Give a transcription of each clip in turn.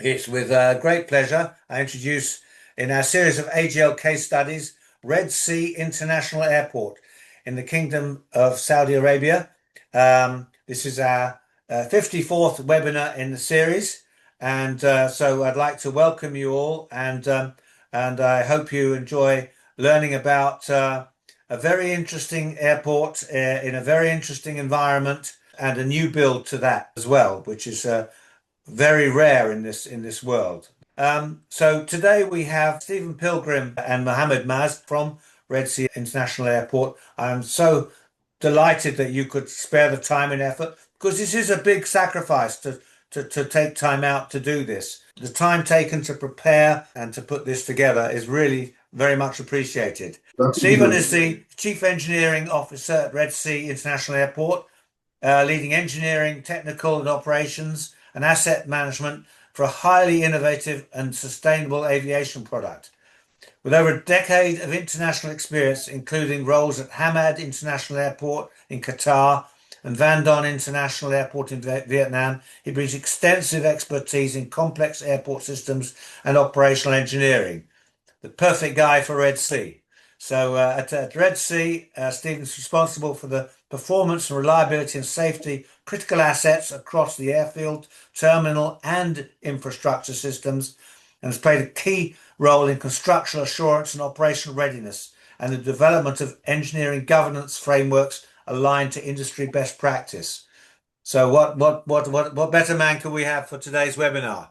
It's with great pleasure I introduce in our series of AGL case studies, Red Sea International Airport in the Kingdom of Saudi Arabia. This is our 54th webinar in the series, and so I'd like to welcome you all, and I hope you enjoy learning about a very interesting airport in a very interesting environment, and a new build to that as well, which is very rare in this world. So today we have Stephen Pilgrim and Muhammad Maaz from Red Sea International Airport. I'm so delighted that you could spare the time and effort, because this is a big sacrifice to take time out to do this. The time taken to prepare and to put this together is really very much appreciated. Stephen is the Chief Engineering Officer at Red Sea International Airport, leading engineering, technical and operations and asset management for a highly innovative and sustainable aviation product. With over a decade of international experience, including roles at Hamad International Airport in Qatar and Van Don International Airport in Vietnam, he brings extensive expertise in complex airport systems and operational engineering. The perfect guy for Red Sea. So at Red Sea, Stephen's responsible for the performance and reliability and safety critical assets across the airfield, terminal and infrastructure systems, and has played a key role in construction assurance and operational readiness and the development of engineering governance frameworks aligned to industry best practice. So what better man can we have for today's webinar?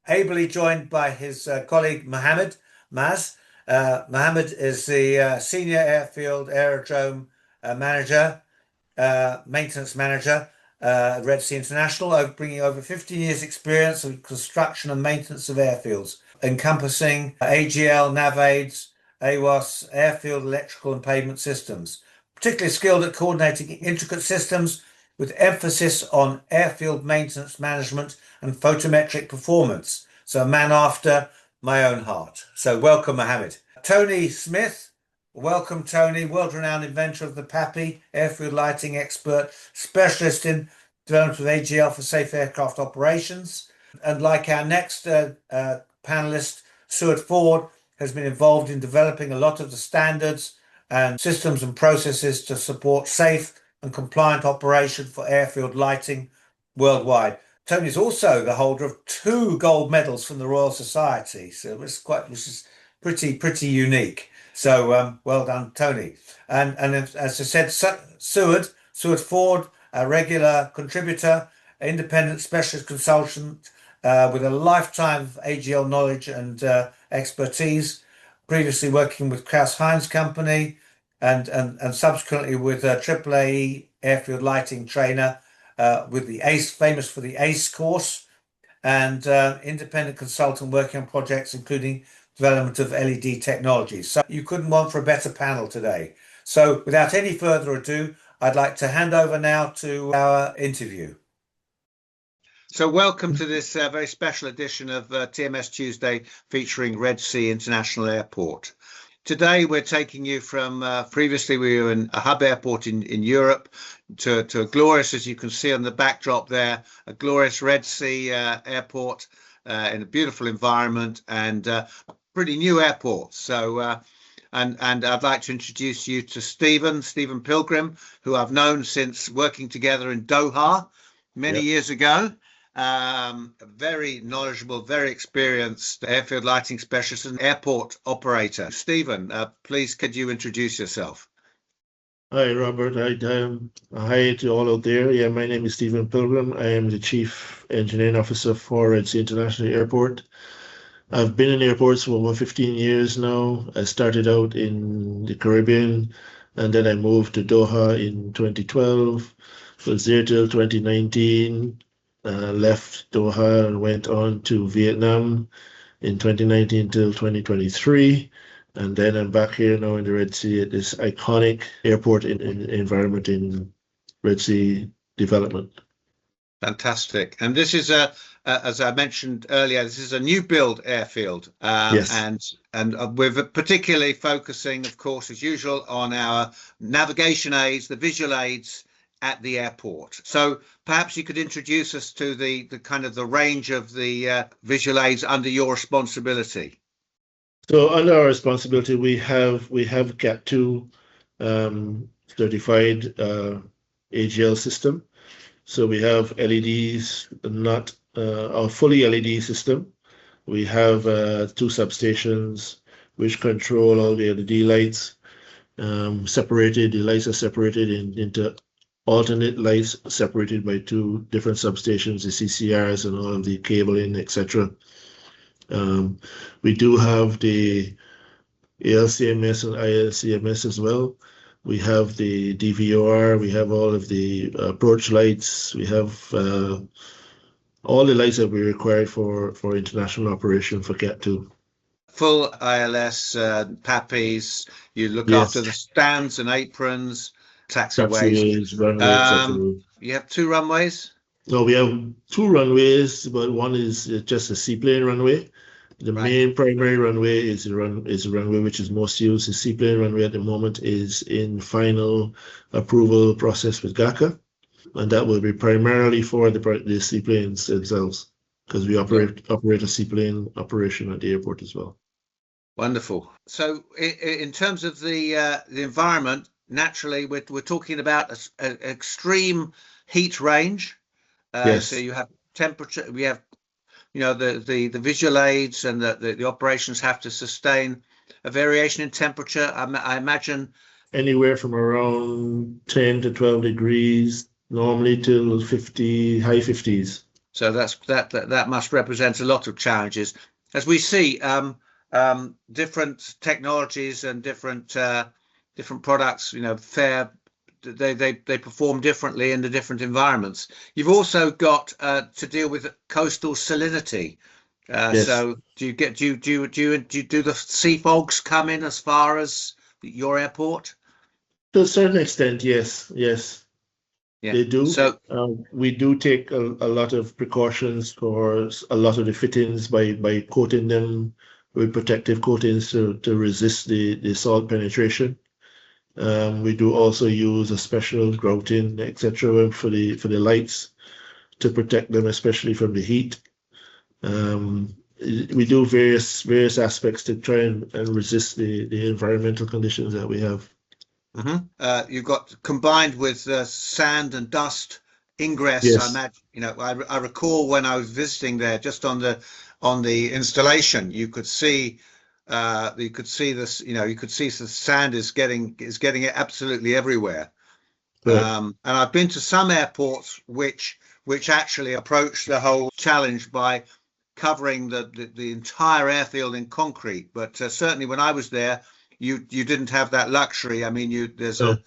Ably joined by his colleague Muhammad Maaz. Muhammad is the Senior Airfield Aerodrome Manager, Maintenance Manager at Red Sea International, bringing over 15 years experience of construction and maintenance of airfields, encompassing AGL, NavAids, AWAS, airfield electrical and pavement systems. Particularly skilled at coordinating intricate systems with emphasis on airfield maintenance management and photometric performance. So a man after my own heart. So welcome, Mohammed. Tony Smith. Welcome, Tony, world-renowned inventor of the PAPI, airfield lighting expert, specialist in development of AGL for safe aircraft operations. And like our next panelist, Stuart Ford, has been involved in developing a lot of the standards and systems and processes to support safe and compliant operation for airfield lighting worldwide. Tony is also the holder of 2 gold medals from the Royal Society, so which is pretty unique. So well done, Tony. And as I said, Stuart Ford, a regular contributor, independent specialist consultant with a lifetime of AGL knowledge and expertise, previously working with Kraus Heinz Company and subsequently with AAAE airfield lighting trainer with the ACE, famous for the ACE course, and independent consultant working on projects including development of LED technologies. So you couldn't want for a better panel today. So without any further ado, I'd like to hand over now to our interview. So welcome to this very special edition of TMS Tuesday featuring Red Sea International Airport. Today we're taking you from previously we were in a hub airport in Europe to a glorious, as you can see on the backdrop there, a glorious Red Sea airport in a beautiful environment and a pretty new airport. So and I'd like to introduce you to Stephen Pilgrim, who I've known since working together in Doha many years ago. Very knowledgeable, very experienced airfield lighting specialist and airport operator. Stephen, please could you introduce yourself? Hi, Robert. Hi to all out there. Yeah, my name is Stephen Pilgrim. I am the Chief Engineering Officer for Red Sea International Airport. I've been in airports for over 15 years now. I started out in the Caribbean and then I moved to Doha in 2012. Was there till 2019. Left Doha and went on to Vietnam in 2019 till 2023. And then I'm back here now in the Red Sea at this iconic airport environment in Red Sea development. Fantastic. And this is as I mentioned earlier, this is a new build airfield. Yes. And we're particularly focusing, of course, as usual, on our navigation aids, the visual aids, at the airport. So perhaps you could introduce us to the kind of the range of the visual aids under your responsibility. So under our responsibility, we have GAT2 certified AGL system. So we have LEDs, not our fully LED system. We have 2 substations which control all the LED lights. Separated, the lights are separated into alternate lights, separated by 2 different substations, the CCRs and all of the cabling, etc. We do have the ALCMS and ILCMS as well. We have the DVOR, we have all of the approach lights, we have all the lights that we require for international operation for GAT2. Full ILS, PAPIs, you look after the stands and aprons, taxiways. Runways, you have 2 runways? No, we have 2 runways, but one is just a seaplane runway. The main primary runway is the runway which is most used. The seaplane runway at the moment is in final approval process with GACA, and that will be primarily for the seaplanes themselves, because we operate a seaplane operation at the airport as well. Wonderful. So in terms of the environment, naturally we're talking about an extreme heat range. Yes. So you have temperature, we have the visual aids and the operations have to sustain a variation in temperature. I imagine anywhere from around 10 to 12 degrees, normally till 50, high 50s. So that must represent a lot of challenges. As we see, different technologies and different products, they perform differently in the different environments. You've also got to deal with coastal salinity. Yes. So do the sea fogs come in as far as your airport? To a certain extent, yes. They do. So we do take a lot of precautions for a lot of the fittings by coating them with protective coatings to resist the salt penetration. We do also use a special grouting, etc., for the lights to protect them, especially from the heat. We do various aspects to try and resist the environmental conditions that we have. You've got combined with sand and dust ingress. Yes. I imagine, I recall when I was visiting there, just on the installation, you could see this. You could see the sand is getting it absolutely everywhere. Right. And I've been to some airports which actually approach the whole challenge by covering the entire airfield in concrete. But certainly when I was there, you didn't have that luxury. I mean, there's a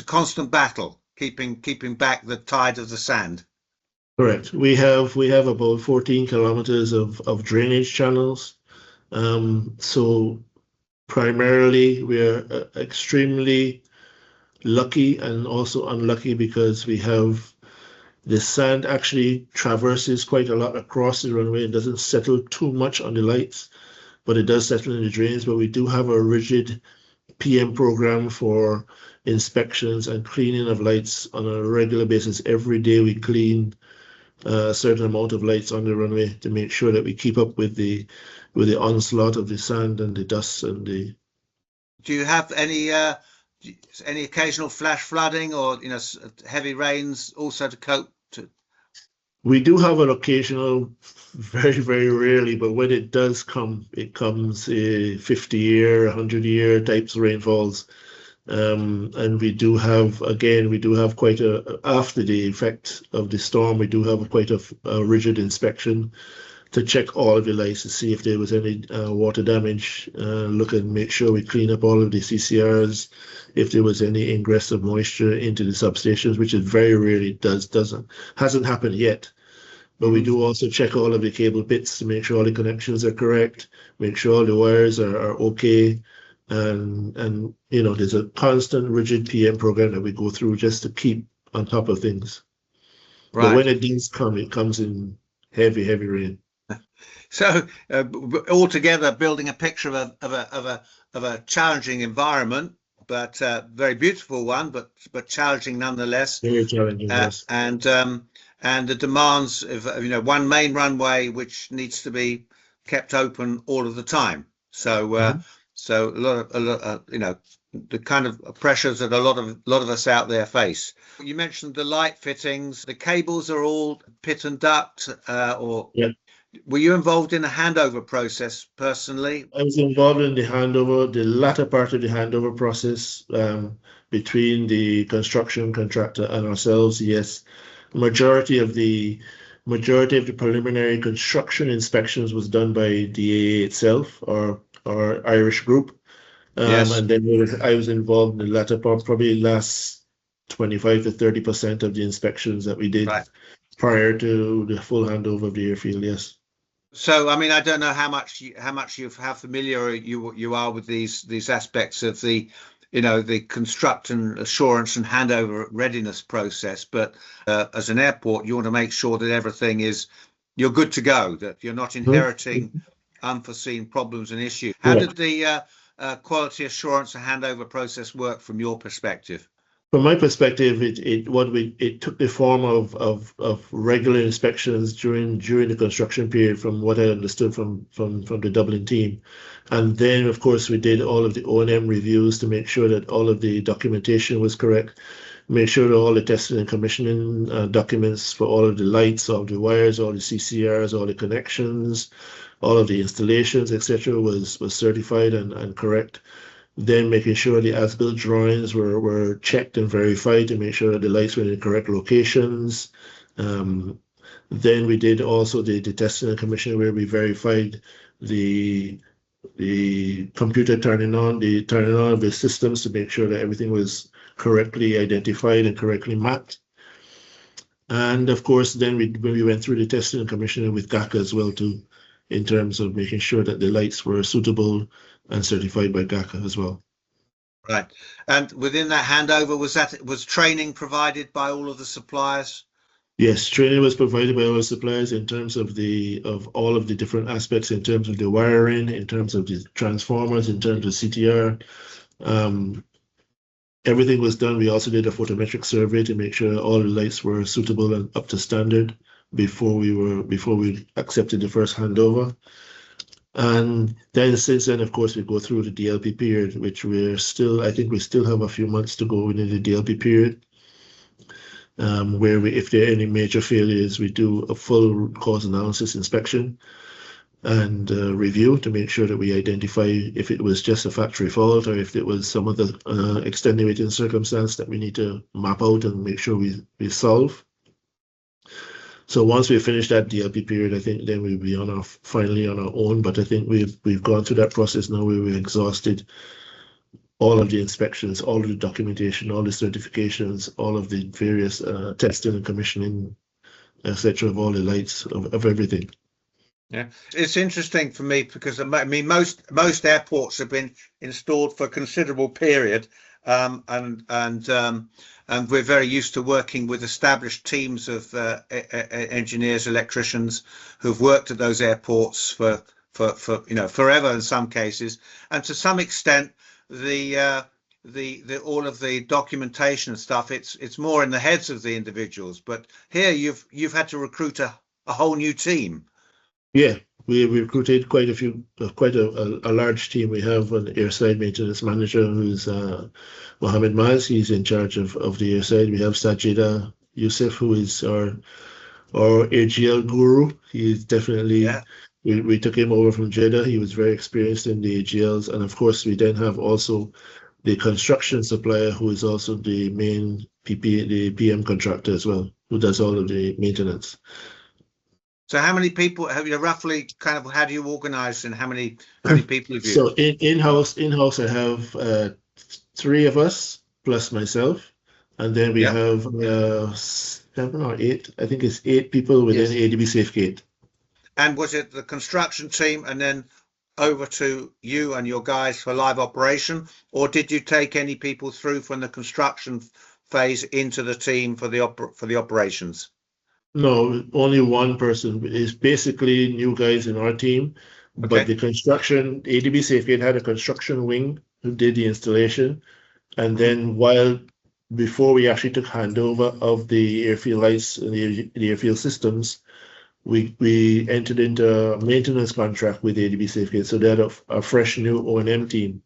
constant battle keeping back the tide of the sand. Correct. We have about 14 kilometers of drainage channels. So primarily we're extremely lucky and also unlucky because we have the sand actually traverses quite a lot across the runway. It doesn't settle too much on the lights, but it does settle in the drains. But we do have a rigid PM program for inspections and cleaning of lights on a regular basis. Every day we clean a certain amount of lights on the runway to make sure that we keep up with the onslaught of the sand and the dust and the. Do you have any occasional flash flooding or heavy rains also to cope to? We do have an occasional, very, very rarely, but when it does come, it comes 50-year, 100-year types of rainfalls. And we do have quite after the effect of the storm, we do have quite a rigid inspection to check all of the lights to see if there was any water damage, look and make sure we clean up all of the CCRs, if there was any ingress of moisture into the substations, which it very rarely hasn't happened yet. But we do also check all of the cable pits to make sure all the connections are correct, make sure all the wires are okay. And there's a constant rigid PM program that we go through just to keep on top of things. Right. But when it does come, it comes in heavy rain. So altogether, building a picture of a challenging environment, but very beautiful one, but challenging nonetheless. Very challenging, yes. And the demands of one main runway which needs to be kept open all of the time. So so a lot the kind of pressures that a lot of us out there face. You mentioned the light fittings. The cables are all pit and duct, or Yeah. Were you involved in the handover process personally? I was involved in the handover, the latter part of the handover process, between the construction contractor and ourselves. Yes, majority of the preliminary construction inspections was done by DAA itself, or Irish group. Yes. And then I was involved in the latter part, probably last 25 to 30% of the inspections that we did Right. prior to the full handover of the airfield. Yes. So, I mean, I don't know how familiar you are with these aspects of the construction assurance and handover readiness process. But as an airport, you want to make sure that you're good to go, that you're not inheriting unforeseen problems and issues. How did the quality assurance and handover process work from your perspective? From my perspective, it took the form of regular inspections during the construction period, from what I understood from the Dublin team, and then of course we did all of the O&M reviews to make sure that all of the documentation was correct, make sure that all the testing and commissioning documents for all of the lights, all the wires, all the CCRs, all the connections, all of the installations, etc., was certified and correct. Then making sure the as-built drawings were checked and verified to make sure that the lights were in the correct locations. Then we did also the testing and commissioning, where we verified the computer turning on of the systems to make sure that everything was correctly identified and correctly mapped. And of course, then when we went through the testing and commissioning with GACA as well too, in terms of making sure that the lights were suitable and certified by GACA as well. Right. And within that handover, was training provided by all of the suppliers? Yes, training was provided by all the suppliers in terms of all of the different aspects, in terms of the wiring, in terms of the transformers, in terms of CTR. Everything was done. We also did a photometric survey to make sure all the lights were suitable and up to standard before we accepted the first handover. And then since then, of course, we go through the DLP period, which I think we still have a few months to go within the DLP period, where if there are any major failures, we do a full cause analysis inspection and review to make sure that we identify if it was just a factory fault or if it was some other extenuating circumstance that we need to map out and make sure we solve. So once we finish that DLP period, I think then we'll be finally on our own. But I think we've gone through that process now, where we've exhausted all of the inspections, all of the documentation, all the certifications, all of the various testing and commissioning, etc., of all the lights, of everything. Yeah, it's interesting for me because I mean most airports have been installed for a considerable period, and we're very used to working with established teams of engineers, electricians who've worked at those airports for forever in some cases, and to some extent the all of the documentation and stuff, it's more in the heads of the individuals. But here you've had to recruit a whole new team. Yeah, we recruited quite a large team. We have an airside maintenance manager who's Muhammad Maaz. He's in charge of the airside. We have Sajida Youssef, who is our AGL guru. He's definitely, we took him over from Jeddah. He was very experienced in the AGLs. And of course, we then have also the construction supplier, who is also the main the PM contractor as well, who does all of the maintenance. So how many people have you roughly how do you organize, and how many people have you? So in-house I have 3 of us plus myself, and then we have 7 or 8. I think it's 8 people within ADB Safegate. And was it the construction team and then over to you and your guys for live operation, or did you take any people through from the construction phase into the team for the operations? No, only one person. Is basically new guys in our team. Okay. But the construction, ADB Safegate had a construction wing who did the installation. And then before we actually took handover of the airfield lights and the airfield systems, we entered into a maintenance contract with ADB Safegate. So they had a fresh new O&M team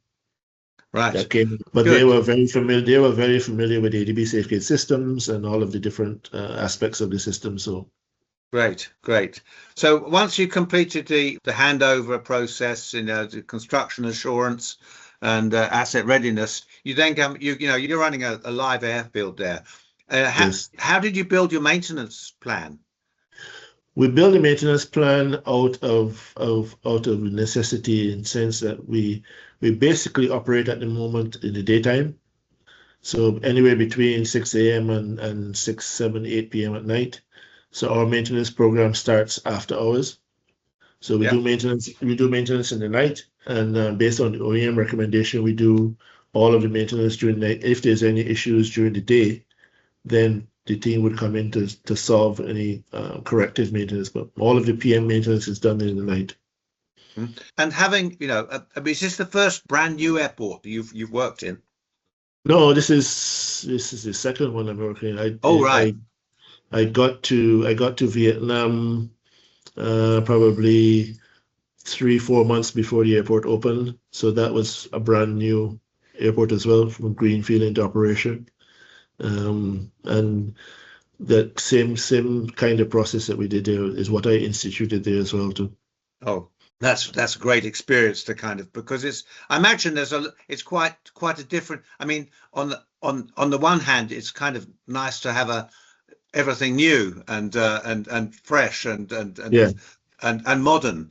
Right. that came, but Good. they were very familiar. They were very familiar with ADB Safegate systems and all of the different aspects of the system. So Great, great. So once you completed the handover process, the construction assurance and asset readiness, you then come, you're running a live airfield there. yes, How did you build your maintenance plan? we built a maintenance plan out of necessity, in the sense that we basically operate at the moment in the daytime. So anywhere between 6 a.m. and 6, 7, 8 p.m. at night. So our maintenance program starts after hours. So we do maintenance in the night, and based on the OEM recommendation, we do all of the maintenance during the night. If there's any issues during the day, then the team would come in to solve any corrective maintenance. But all of the PM maintenance is done in the night. And having, is this the first brand new airport that you've worked in? No, this is the second one I'm working in. Right. I got to Vietnam probably 3-4 months before the airport opened. So that was a brand new airport as well, from Greenfield into operation. And that same kind of process that we did there is what I instituted there as well too. Oh, that's a great experience to because I imagine it's quite a different. I mean, on the one hand, it's kind of nice to have everything new and fresh and modern.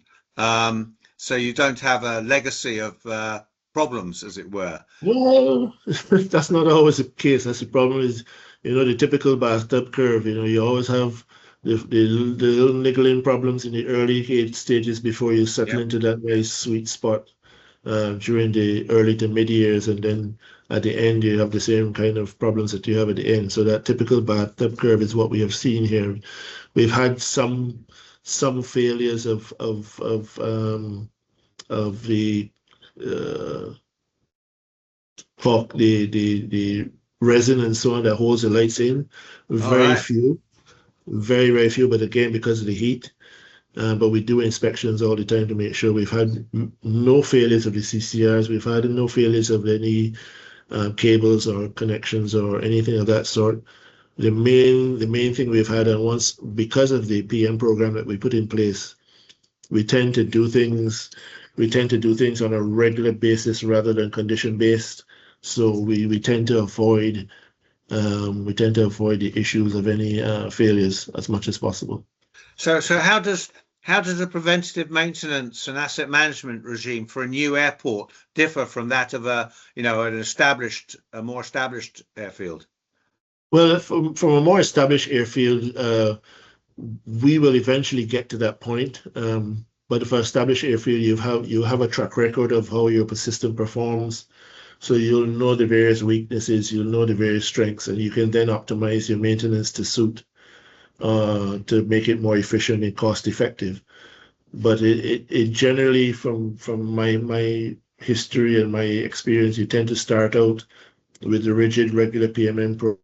So you don't have a legacy of problems, as it were. Well, that's not always the case. That's the problem is, the typical bathtub curve. You always have the little niggling problems in the early stages before you settle into that nice sweet spot during the early to mid years, and then at the end you have the same kind of problems that you have at the end. So that typical bathtub curve is what we have seen here. We've had some failures of the the resin and so on that holds the lights in. Very few, very few, but again, because of the heat. But we do inspections all the time to make sure. We've had no failures of the CCRs. We've had no failures of any cables or connections or anything of that sort. The main thing we've had, and once, because of the PM program that we put in place, we tend to do things on a regular basis rather than condition based. So we tend to avoid the issues of any failures as much as possible. So how does a preventative maintenance and asset management regime for a new airport differ from that of a more established airfield? Well, from a more established airfield, we will eventually get to that point. But for established airfield, you have a track record of how your system performs. So you'll know the various weaknesses, you'll know the various strengths, and you can then optimize your maintenance to suit, to make it more efficient and cost effective. But it generally, from my history and my experience, you tend to start out with the rigid regular PMM program,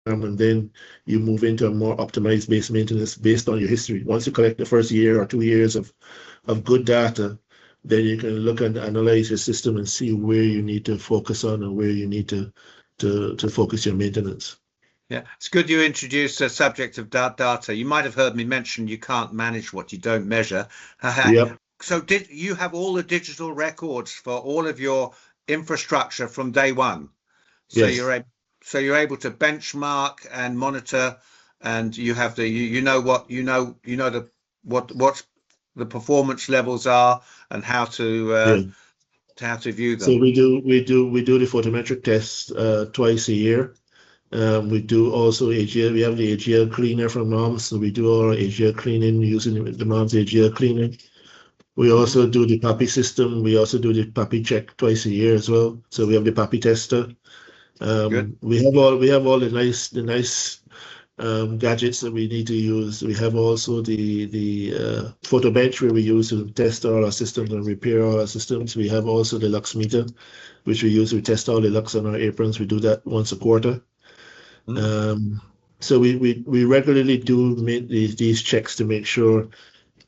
and then you move into a more optimized base maintenance based on your history. Once you collect the first year or 2 years of good data, then you can look and analyze your system and see where you need to focus on and where you need to focus your maintenance. Yeah, it's good you introduced the subject of data. You might have heard me mention you can't manage what you don't measure. Yep. So did you have all the digital records for all of your infrastructure from day one? So yes. you're able to benchmark and monitor, and you have what the performance levels are and how to view them. So we do the photometric tests twice a year. We do also AGL. We have the AGL cleaner from NOMS, so we do all our AGL cleaning using the NOMS AGL cleaner. We also do the PAPI system. We also do the PAPI check twice a year as well. So we have the PAPI tester. We have all the nice gadgets that we need to use. We have also the photo bench where we use to test all our systems and repair all our systems. We have also the lux meter, which we use to test all the lux on our aprons. We do that once a quarter. So we regularly do make these checks to make sure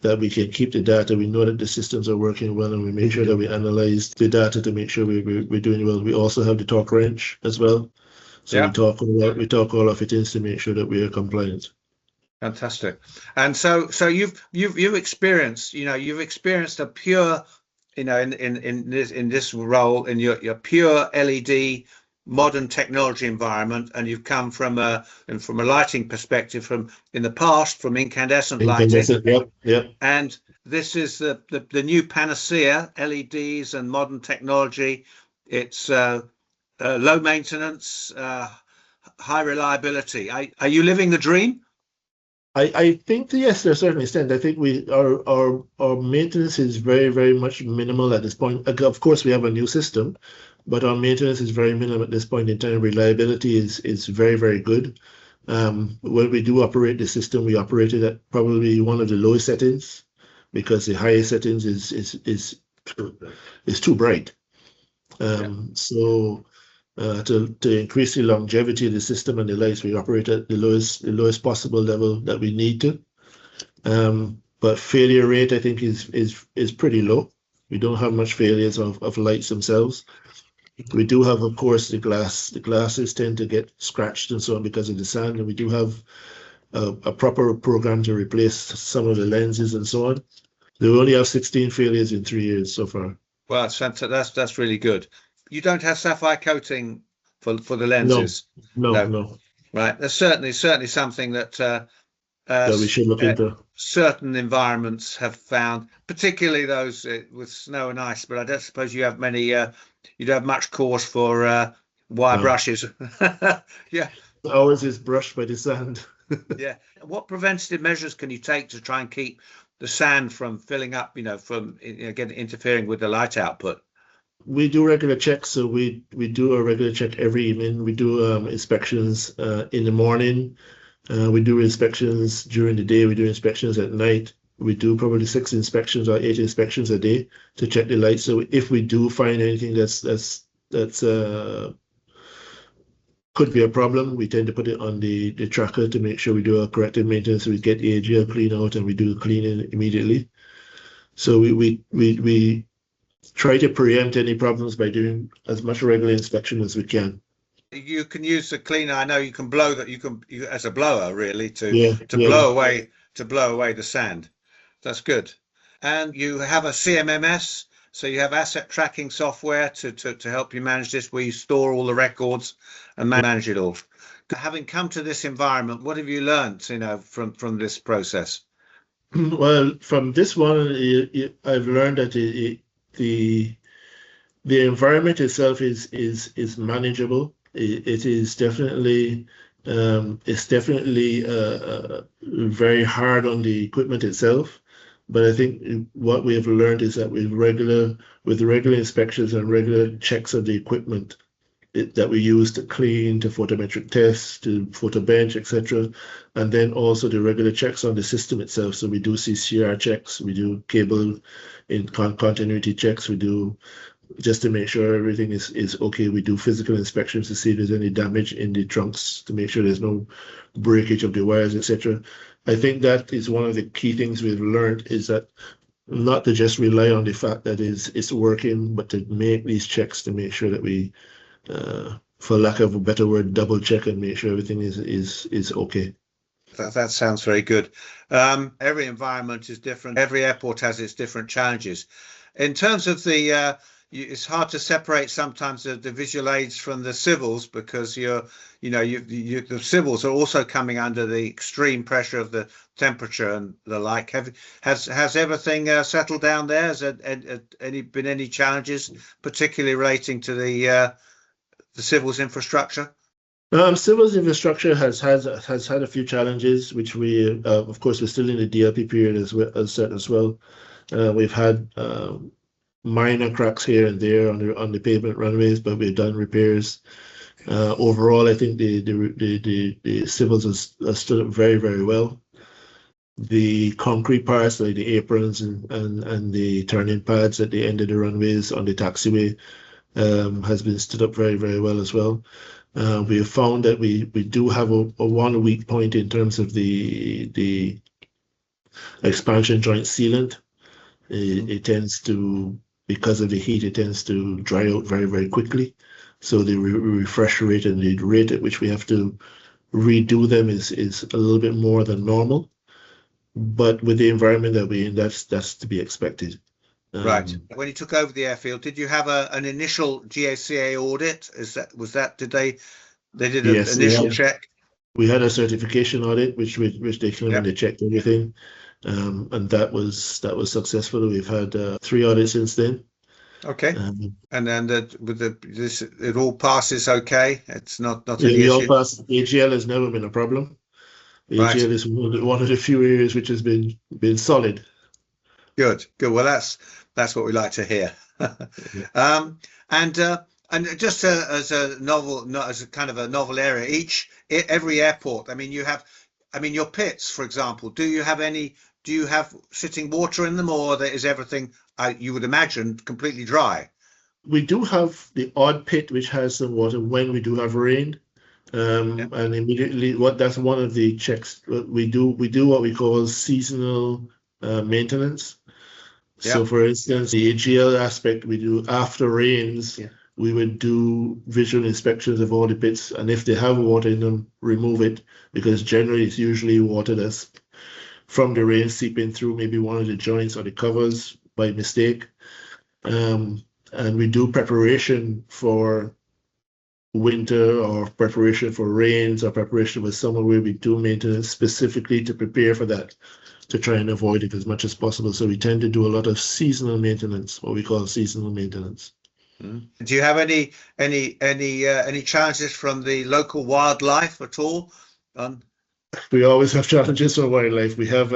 that we can keep the data. We know that the systems are working well, and we make sure that we analyze the data to make sure we're doing well. We also have the torque wrench as well. So we talk all of it in to make sure that we are compliant. Fantastic. And so you've experienced, you've experienced a pure, in this role, in your pure LED modern technology environment, and you've come from a lighting perspective from in the past from incandescent lighting. Yep. And this is the new panacea, LEDs and modern technology. It's low maintenance, high reliability. Are you living the dream? I think yes, to a certain extent. I think our maintenance is very, very much minimal at this point. Of course, we have a new system, but our maintenance is very minimal at this point in time. Reliability is very, very good. When we do operate the system, we operate it at probably one of the lowest settings, because the highest settings is too bright. So to increase the longevity of the system and the lights, we operate at the lowest possible level that we need to. But failure rate, I think, is pretty low. We don't have much failures of lights themselves. We do have, of course, the glass. The glasses tend to get scratched and so on because of the sand, and we do have a proper program to replace some of the lenses and so on. We only have 16 failures in 3 years so far. Well, that's really good. You don't have sapphire coating for the lenses? No. Right. There's certainly something that we should look into. Certain environments have found, particularly those with snow and ice. But I don't suppose you have many. You don't have much cause for wire brushes. Yeah. Ours is brushed by the sand. Yeah. What preventative measures can you take to try and keep the sand from filling up? From interfering with the light output. We do regular checks, so we do a regular check every evening. We do inspections in the morning. We do inspections during the day. We do inspections at night. We do probably 6 inspections or 8 inspections a day to check the lights. So if we do find anything that's could be a problem, we tend to put it on the tracker to make sure we do a corrective maintenance. We get the AGL clean out and we do the cleaning immediately. So we try to preempt any problems by doing as much regular inspection as we can. You can use the cleaner. I know you can blow that. You can as a blower, really, to blow away the sand. That's good. And you have a CMMS, so you have asset tracking software to help you manage this, where you store all the records and manage it all. Having come to this environment, what have you learned, from this process? Well, from this one, I've learned that the environment itself is manageable. It is definitely very hard on the equipment itself, but I think what we have learned is that with regular inspections and regular checks of the equipment that we use to clean, to photometric tests, to photo bench, etc., and then also the regular checks on the system itself. So we do CCR checks, we do cable in continuity checks, we do just to make sure everything is okay. We do physical inspections to see if there's any damage in the trunks, to make sure there's no breakage of the wires, etc. I think that is one of the key things we've learned, is that not to just rely on the fact that it's working, but to make these checks to make sure that we, for lack of a better word, double check and make sure everything is okay. That sounds very good. Every environment is different. Every airport has its different challenges. In terms of it's hard to separate sometimes the visual aids from the civils, because the civils are also coming under the extreme pressure of the temperature and the like. Has everything settled down there? Has been any challenges, particularly relating to the civils infrastructure? Civils infrastructure has had a few challenges, which we, of course, we're still in the DLP period as well. We've had minor cracks here and there on the pavement runways, but we've done repairs. Overall, I think the civils are stood up very, very well. The concrete parts, like the aprons and the turning pads at the end of the runways on the taxiway, has been stood up very, very well as well. We have found that we do have a one weak point in terms of the expansion joint sealant. It tends to, because of the heat, it tends to dry out very, very quickly. So the refresh rate and the rate at which we have to redo them is a little bit more than normal. But with the environment that we're in, that's to be expected. Right. When you took over the airfield, did you have an initial GACA audit? Did they did an Yes, initial check? We had a certification audit, which they came and they checked everything, and that was successful. We've had 3 audits since then. Okay. And then this it all passes okay. It's not an we issue. all passed. AGL has never been a problem. Right. AGL is one of the few areas which has been solid. Good. Well, that's what we like to hear. And just as a novel, not as a kind of a novel area, every airport. I mean, your pits, for example. Do you have sitting water in them, or is everything, you would imagine, completely dry? We do have the odd pit which has some water when we do have rain. And immediately, that's one of the checks. We do what we call seasonal maintenance. So, for instance, the AGL aspect we do after rains. We would do visual inspections of all the pits, and if they have water in them, remove it, because generally it's usually water that's from the rain seeping through maybe one of the joints or the covers by mistake. And we do preparation for winter, or preparation for rains, or preparation for summer, where we do maintenance specifically to prepare for that, to try and avoid it as much as possible. So we tend to do a lot of seasonal maintenance, what we call seasonal maintenance. Do you have any challenges from the local wildlife at all? We always have challenges from wildlife. We have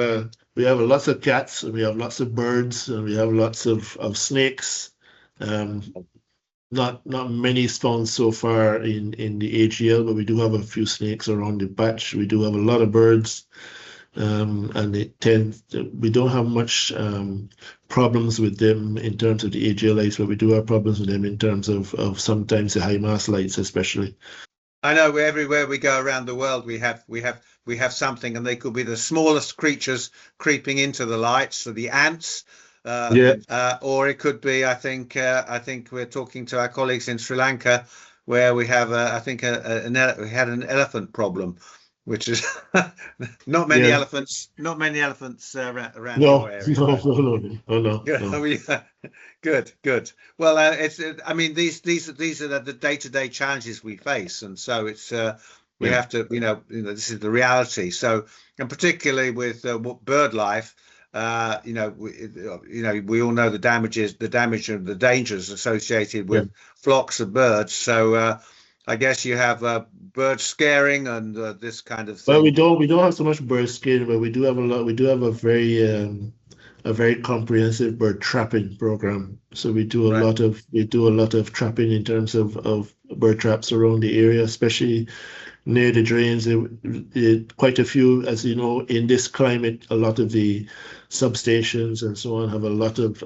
lots of cats, and we have lots of birds, and we have lots of snakes. Not many found so far in the AGL, but we do have a few snakes around the patch. We do have a lot of birds. And we don't have much problems with them in terms of the AGL lights, but we do have problems with them in terms of sometimes the high mast lights, especially. I know everywhere we go around the world, we have something, and they could be the smallest creatures creeping into the lights, so the ants. Or it could be, I think we're talking to our colleagues in Sri Lanka, where we have we had an elephant problem, which is not many elephants around your area. No. Good. Well, I mean, these are the day-to-day challenges we face, and so it's we have to, this is the reality. So, and particularly with bird life, we all know the damage and the dangers associated with flocks of birds. So I guess you have bird scaring and this kind of thing. Well, we don't have so much bird scaring, but we do have a lot. We do have a very comprehensive bird trapping program. So we do a lot of trapping in terms of bird traps around the area, especially near the drains. Quite a few, as you know, in this climate, a lot of the substations and so on have a lot of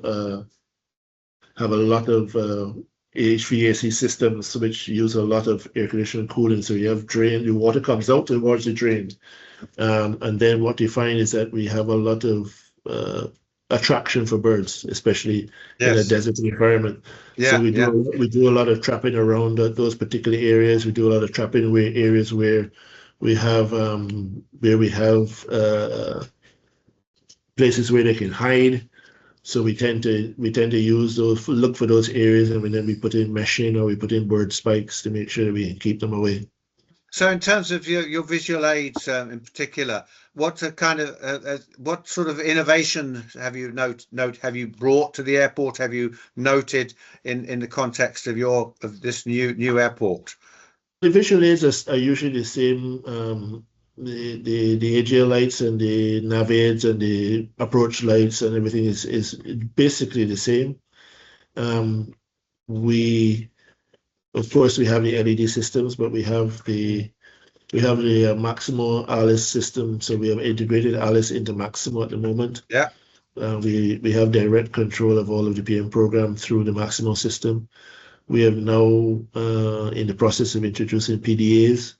HVAC systems which use a lot of air conditioning cooling. So you have the water comes out towards the drain. And then what you find is that we have a lot of attraction for birds, especially in a desert environment. So we do a lot of trapping around those particular areas. We do a lot of trapping areas where we have places where they can hide. So we tend to look for those areas, and then we put in meshing, or we put in bird spikes to make sure that we can keep them away. So in terms of your visual aids in particular, what sort of innovation have you brought to the airport? Have you noted in the context of this new airport? The visual aids are usually the same. The AGL lights and the nav aids and the approach lights and everything is basically the same. of course, we have the LED systems, but we have the Maximo Alice system. So we have integrated Alice into Maximo at the moment. Yeah. We have direct control of all of the PM program through the Maximo system. We have now in the process of introducing PDAs.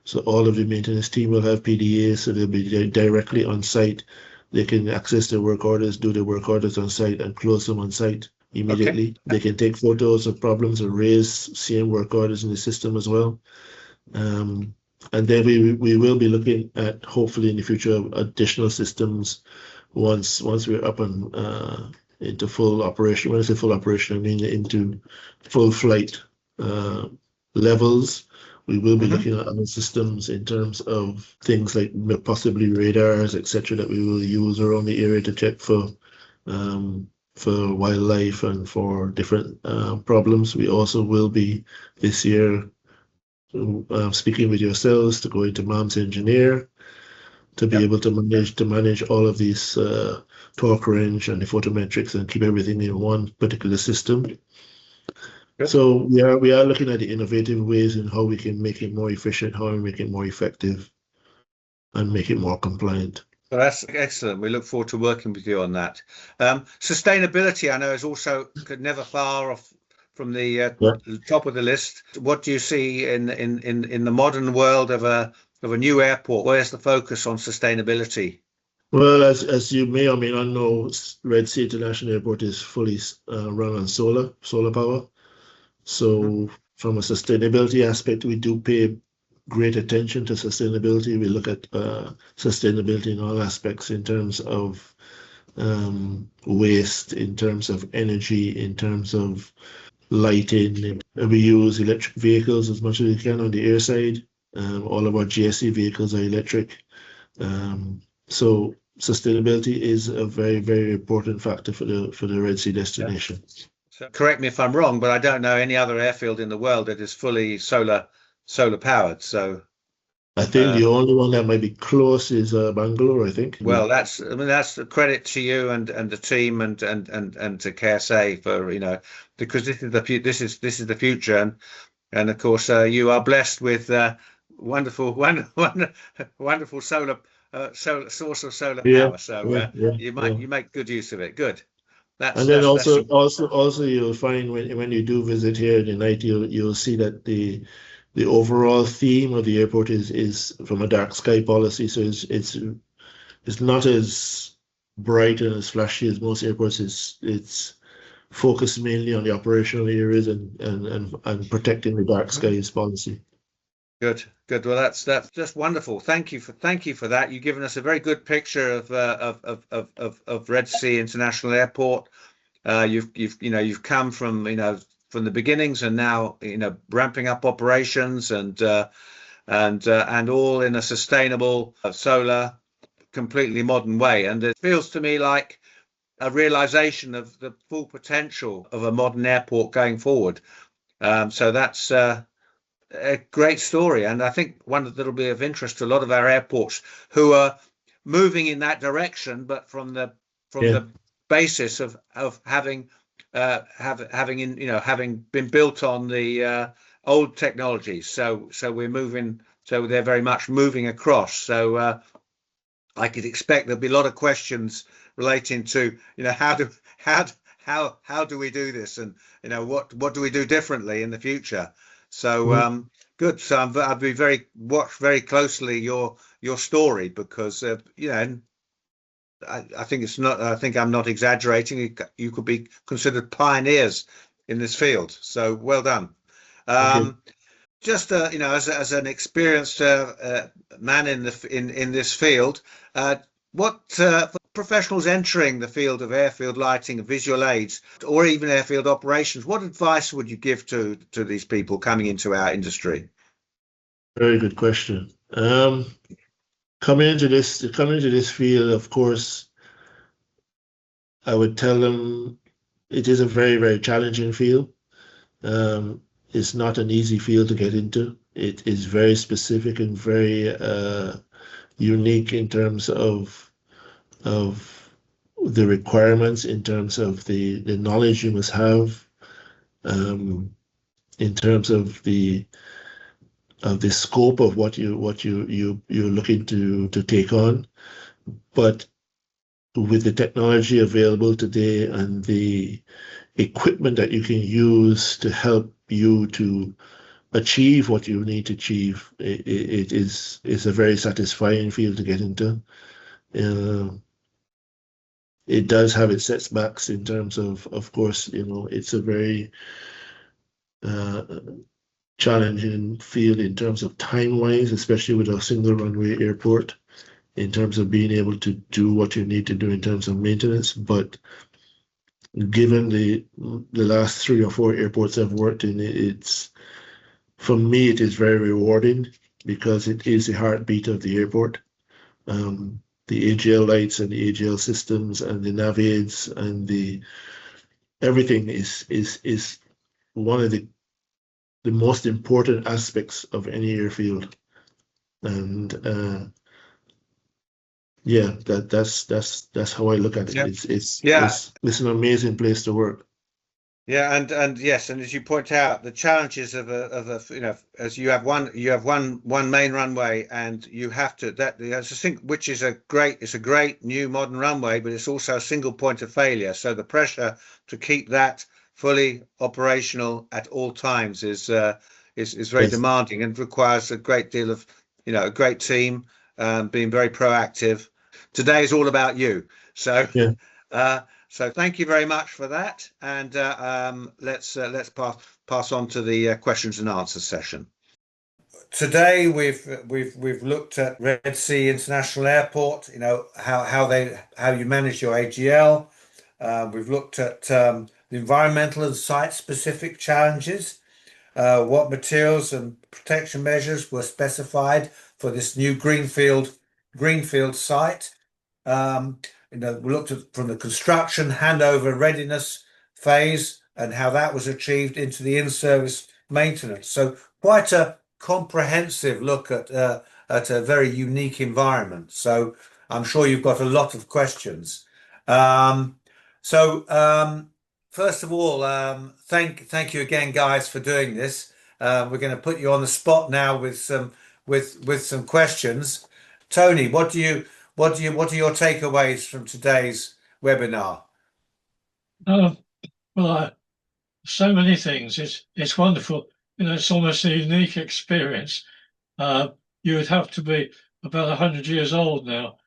So all of the maintenance team will have PDAs, so they'll be directly on site. They can access their work orders, do their work orders on site, and close them on site immediately. Okay. They can take photos of problems and raise CM work orders in the system as well. And then we will be looking at, hopefully in the future, additional systems once we're up and into full operation. When I say full operation, I mean into full flight levels. We will be looking at other systems in terms of things like possibly radars, etc., that we will use around the area to check for wildlife and for different problems. We also will be this year speaking with yourselves to go into MAMS engineer to be able to manage all of these torque range and the photometrics and keep everything in one particular system. Good. So we are looking at the innovative ways in how we can make it more efficient, how we make it more effective, and make it more compliant. Well, that's excellent. We look forward to working with you on that. Sustainability, I know, is also never far off from the top of the list. What do you see in the modern world of a new airport? Where's the focus on sustainability? Well, as you may or may not know, Red Sea International Airport is fully run on solar power. So from a sustainability aspect, we do pay great attention to sustainability. We look at sustainability in all aspects in terms of waste, in terms of energy, in terms of lighting. We use electric vehicles as much as we can on the air side. All of our GSE vehicles are electric. So sustainability is a very, very important factor for the Red Sea destination. Yeah. So correct me if I'm wrong, but I don't know any other airfield in the world that is fully solar powered. So I think the only one that might be close is Bangalore, I think. Well, that's a credit to you and the team and to KSA for, because this is the future, and of course you are blessed with wonderful solar source of solar power. So you make good use of it. Good. And then also you'll find when you do visit here in the night, you'll see that the overall theme of the airport is from a dark sky policy. So it's not as bright and as flashy as most airports. It's focused mainly on the operational areas and protecting the dark skies policy. Good. Well, that's just wonderful. Thank you for that. You've given us a very good picture of Red Sea International Airport. You've come from the beginnings and now ramping up operations and all in a sustainable solar, completely modern way. And it feels to me like a realization of the full potential of a modern airport going forward. So that's a great story, and I think one that'll be of interest to a lot of our airports who are moving in that direction, but from the basis of having having been built on the old technologies. So we're moving. So they're very much moving across. So I could expect there'll be a lot of questions relating to how do we do this, and what do we do differently in the future. So good. So I'll be watch very closely your story, because I think it's not. I think I'm not exaggerating. You could be considered pioneers in this field. So well done. Just as an experienced man in this field, for professionals entering the field of airfield lighting and visual aids, or even airfield operations, what advice would you give to these people coming into our industry? Very good question. Coming into this field, of course, I would tell them it is a very, very challenging field. It's not an easy field to get into. It is very specific and very unique in terms of the requirements, in terms of the knowledge you must have. in terms of the scope of what you're looking to take on. But with the technology available today and the equipment that you can use to help you to achieve what you need to achieve, it is a very satisfying field to get into. It does have its setbacks in terms of course, it's a very uh, challenging field in terms of time-wise, especially with a single runway airport, in terms of being able to do what you need to do in terms of maintenance. But given the last 3 or 4 airports I've worked in, for me, it is very rewarding because it is the heartbeat of the airport. The AGL lights and the AGL systems and the nav aids and everything is one of the most important aspects of any airfield. And yeah, that's how I look at it. Yeah. It's an amazing place to work. Yeah, and yes, and as you point out, the challenges of a as you have one main runway, and you have to that's a thing which is it's a great new modern runway, but it's also a single point of failure. So the pressure to keep that fully operational at all times is very demanding and requires a great deal of a great team, being very proactive. Today is all about you. So yeah. So thank you very much for that, and let's pass on to the questions and answers session. Today we've looked at Red Sea International Airport. How you manage your AGL. We've looked at the environmental and site-specific challenges. What materials and protection measures were specified for this new Greenfield site. We looked at from the construction handover readiness phase and how that was achieved into the in-service maintenance. So quite a comprehensive look at a very unique environment. So I'm sure you've got a lot of questions. First of all, thank you again, guys, for doing this. We're going to put you on the spot now with some questions. Tony, what are your takeaways from today's webinar? Well, so many things. It's wonderful. It's almost a unique experience. You would have to be about 100 years old now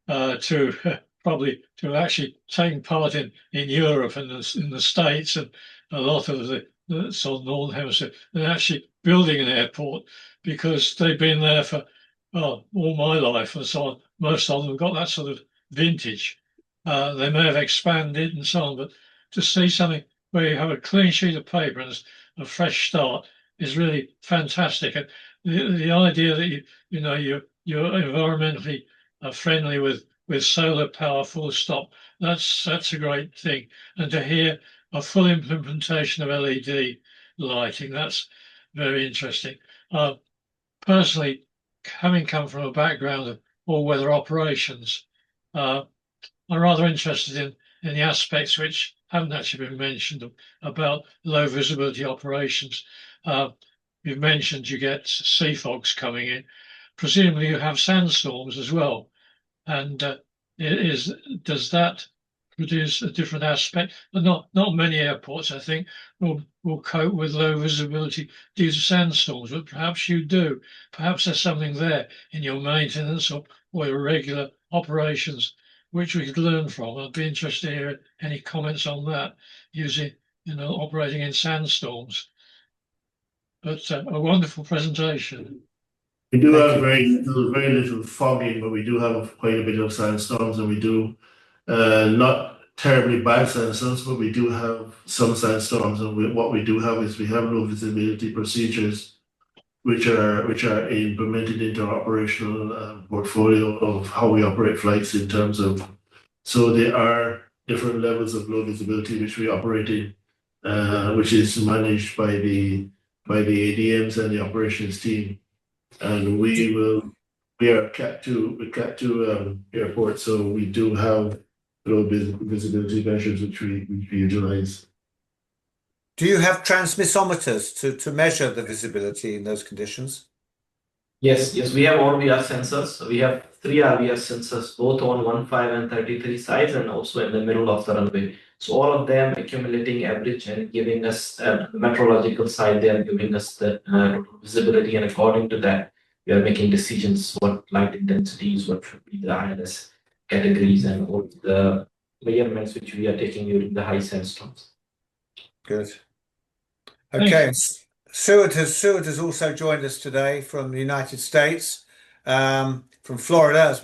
to probably to have actually taken part in Europe and in the States and a lot of the sort of Northern Hemisphere and actually building an airport, because they've been there for all my life and so on. Most of them have got that sort of vintage. They may have expanded and so on, but to see something where you have a clean sheet of paper and a fresh start is really fantastic. And the idea that you're environmentally friendly with solar power, full stop, that's a great thing. And to hear a full implementation of LED lighting, that's very interesting. Personally, having come from a background of all-weather operations, I'm rather interested in the aspects which haven't actually been mentioned about low visibility operations. You've mentioned you get sea fogs coming in. Presumably you have sandstorms as well. And does that produce a different aspect? But not many airports, I think, will cope with low visibility due to sandstorms, but perhaps you do. Perhaps there's something there in your maintenance or your regular operations which we could learn from. I'd be interested to hear any comments on that, using, operating in sandstorms. But a wonderful presentation. We do have very little fogging, but we do have quite a bit of sandstorms, and we do not terribly bad sandstorms, but we do have some sandstorms. And what we do have is we have low visibility procedures, which are implemented into our operational portfolio of how we operate flights in terms of. So there are different levels of low visibility which we operate in, which is managed by the ADMs and the operations team. And we are Cat 2 airport, so we do have low visibility measures which we utilize. Do you have transmissometers to measure the visibility in those conditions? Yes, we have all VR sensors. We have three RVR sensors, both on 15 and 33 sides, and also in the middle of the runway. So all of them accumulating average and giving us meteorological side. They are giving us the visibility, and according to that, we are making decisions what light intensities, what should be the ILS categories, and all the measurements which we are taking during the high sandstorms. Good. Okay. Seward has also joined us today from the United States, from Florida,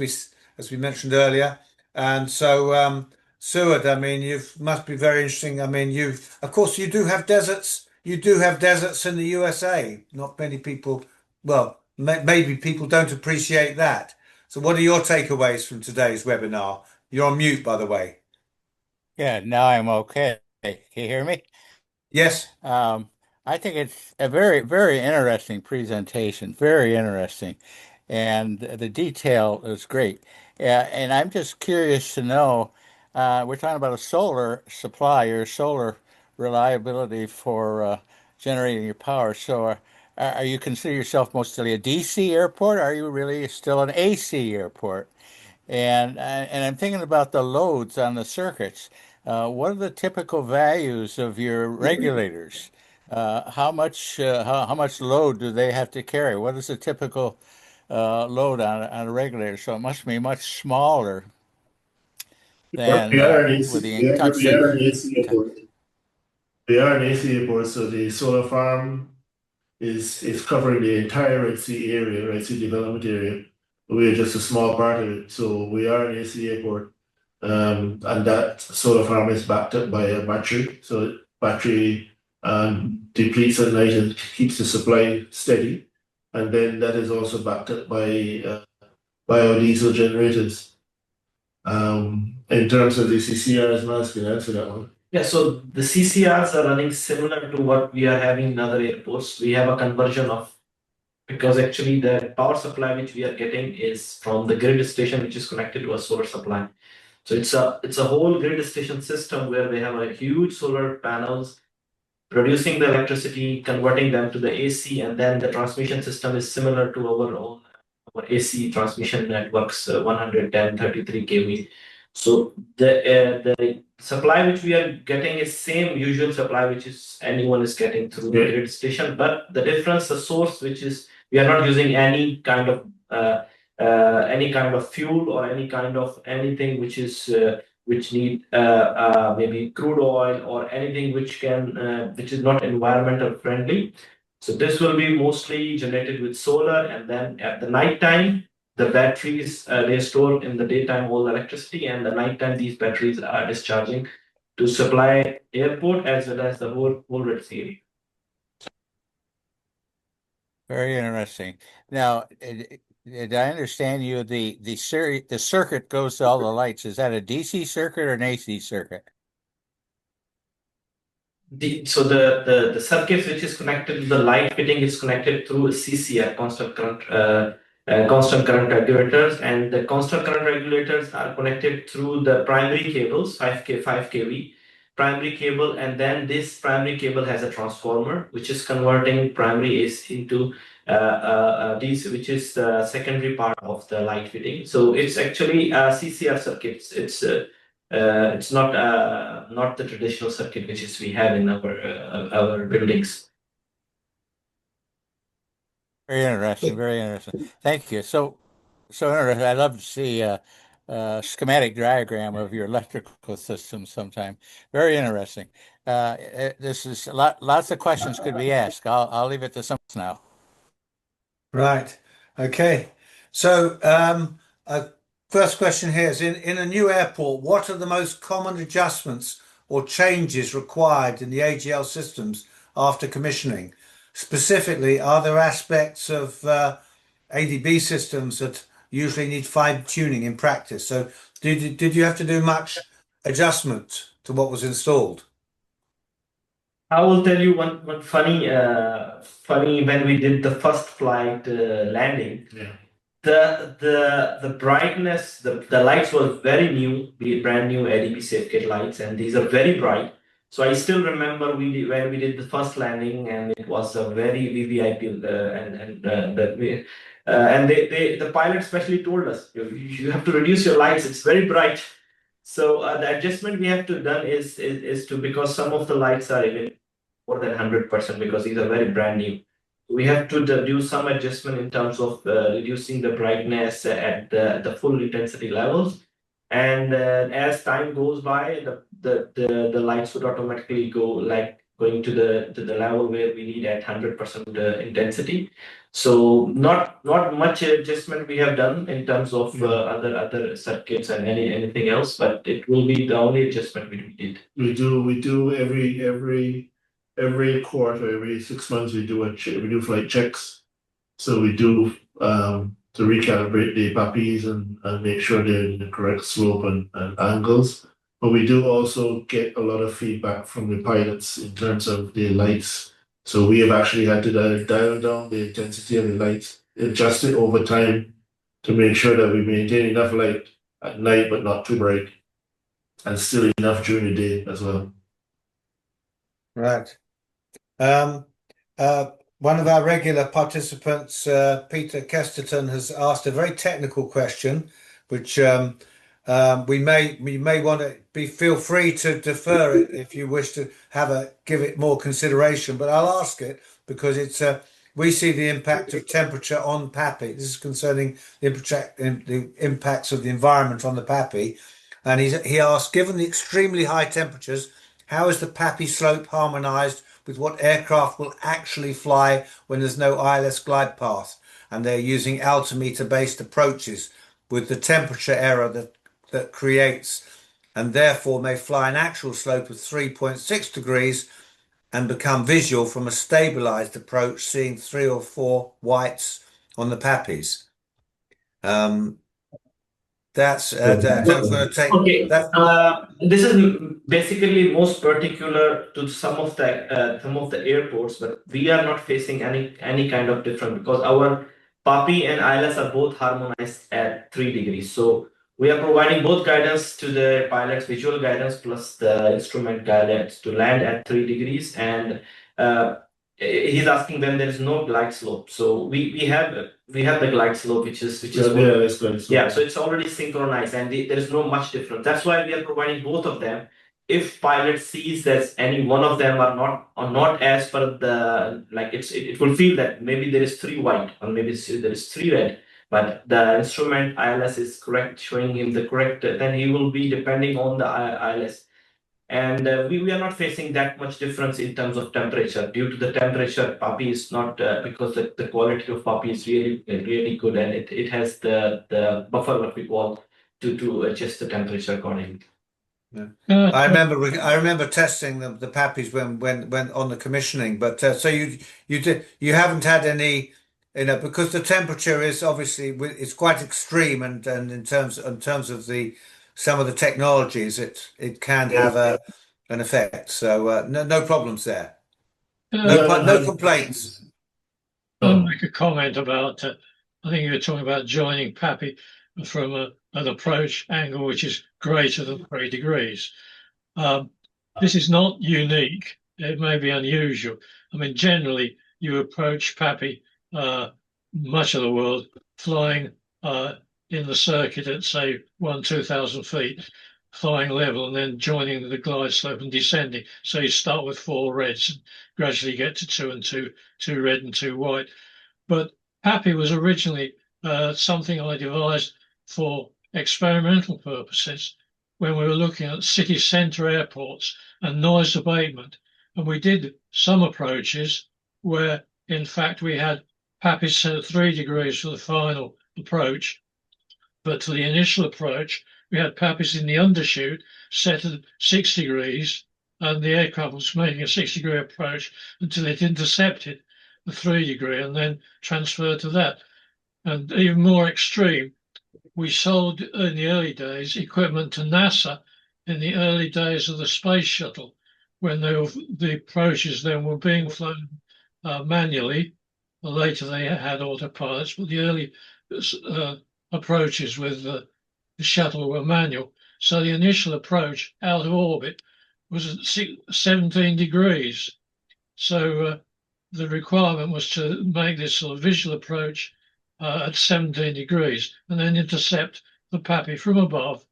as we mentioned earlier. And so, Seward, I mean, you must be very interesting. I mean, of course, you do have deserts. You do have deserts in the USA. Not many people, well, maybe people don't appreciate that. So, what are your takeaways from today's webinar? You're on mute, by the way. Yeah, now I'm okay. Can you hear me? Yes. I think it's a very, very interesting presentation, very interesting. And the detail is great. And I'm just curious to know, we're talking about a solar supply or solar reliability for generating your power. So are you consider yourself mostly a DC airport? Or are you really still an AC airport? And I'm thinking about the loads on the circuits. What are the typical values of your regulators? How much load do they have to carry? What is the typical load on a regulator? So it must be much smaller than We are an with AC, the we are an AC airport. We are an AC airport, so the solar farm is covering the entire Red Sea area, Red Sea development area. We are just a small part of it, so we are an AC airport. And that solar farm is backed up by a battery. So battery depletes at night and keeps the supply steady. And then that is also backed up by biodiesel generators. In terms of the CCRs, Maaz can answer that one. Yeah, so the CCRs are running similar to what we are having in other airports. We have a conversion of, because actually the power supply which we are getting is from the grid station, which is connected to a solar supply. So it's a whole grid station system where we have a huge solar panels producing the electricity, converting them to the AC, and then the transmission system is similar to our AC transmission networks, 110, 33 kV. So the supply which we are getting is same usual supply which is anyone is getting through the grid station, but the difference, the source, which is we are not using any kind of fuel or any kind of anything which is which need maybe crude oil or anything which is not environmental friendly. So this will be mostly generated with solar, and then at the night time, the batteries they store in the daytime all the electricity, and the nighttime these batteries are discharging to supply airport as well as the whole Red Sea area. Very interesting. Now, did I understand you? The circuit goes to all the lights. Is that a DC circuit or an AC circuit? So the circuit which is connected to the light fitting is connected through a CCR, constant current regulators, and the constant current regulators are connected through the primary cables, 5 kV primary cable, and then this primary cable has a transformer which is converting primary AC into DC, which is the secondary part of the light fitting. So it's actually a CCR circuits. It's not the traditional circuit which is we have in our buildings. Very interesting. Very interesting. Thank you. So interesting. I'd love to see a schematic diagram of your electrical system sometime. Very interesting. This is lots of questions could be asked. I'll leave it to someone else now. Right. Okay. So, first question here is in a new airport, what are the most common adjustments or changes required in the AGL systems after commissioning? Specifically, are there aspects of ADB systems that usually need fine tuning in practice? So, did you have to do much adjustment to what was installed? I will tell you one funny when we did the first flight landing. Yeah. The brightness, the lights were very new, brand new ADB SafeGate lights, and these are very bright. So I still remember when we did the first landing, and it was a very VVIP, and the pilot especially told us, you have to reduce your lights. It's very bright. So the adjustment we have to done is to, because some of the lights are even more than 100%, because these are very brand new. We have to do some adjustment in terms of reducing the brightness at the full intensity levels. And as time goes by, the lights would automatically going to the level where we need at 100% intensity. So not much adjustment we have done in terms of other circuits and anything else, but it will be the only adjustment we did. We do every quarter, every 6 months, we do flight checks. So we do to recalibrate the puppies and make sure they're in the correct slope and angles. But we do also get a lot of feedback from the pilots in terms of the lights. So we have actually had to dial down the intensity of the lights, adjust it over time to make sure that we maintain enough light at night, but not too bright, and still enough during the day as well. Right. One of our regular participants, Peter Kesterton, has asked a very technical question, which we may want to feel free to defer it if you wish to give it more consideration. But I'll ask it because it's we see the impact of temperature on PAPI. This is concerning the impacts of the environment on the PAPI, and he asked, given the extremely high temperatures, how is the PAPI slope harmonized with what aircraft will actually fly when there's no ILS glide path and they're using altimeter-based approaches, with the temperature error that creates, and therefore may fly an actual slope of 3.6 degrees and become visual from a stabilized approach, seeing 3 or 4 whites on the PAPIs. That's okay. This is basically most particular to some of the airports, but we are not facing any kind of difference because our PAPI and ILS are both harmonized at 3 degrees. So we are providing both guidance to the pilots, visual guidance plus the instrument guidance to land at 3 degrees. And he's asking when there is no glide slope. So we have the glide slope, which is yeah. So it's already synchronized, and there is no much difference. That's why we are providing both of them. If pilot sees that any one of them are not as per the it will feel that maybe there is 3 white or maybe there is 3 red, but the instrument ILS is correct, showing him the correct, then he will be depending on the ILS. And we are not facing that much difference in terms of temperature. Due to the temperature, PAPI is not, because the quality of PAPI is really good, and it has the buffer, what we call, to adjust the temperature accordingly. Yeah. I remember testing the PAPIs when on the commissioning, but so you haven't had any, because the temperature is obviously it's quite extreme, and in terms of some of the technologies, it can have an effect. So no problems there. No complaints. I'll make a comment about. I think you were talking about joining PAPI from an approach angle which is greater than 3 degrees. This is not unique. It may be unusual. I mean, generally, you approach PAPI, much of the world, flying in the circuit at, say, 2,000 feet, flying level, and then joining the glide slope and descending. So you start with 4 reds and gradually get to 2 and 2 red and 2 white. But PAPI was originally something I devised for experimental purposes when we were looking at city centre airports and noise abatement. And we did some approaches where, in fact, we had PAPI set at 3 degrees for the final approach. But for the initial approach, we had PAPIs in the undershoot set at 6 degrees, and the aircraft was making a 6-degree approach until it intercepted the 3 degree and then transferred to that. And even more extreme, we sold in the early days equipment to NASA in the early days of the space shuttle, when the approaches then were being flown manually. Later they had autopilots, but the early approaches with the shuttle were manual. So the initial approach out of orbit was at 17 degrees. So the requirement was to make this sort of visual approach at 17 degrees and then intercept the PAPI from above,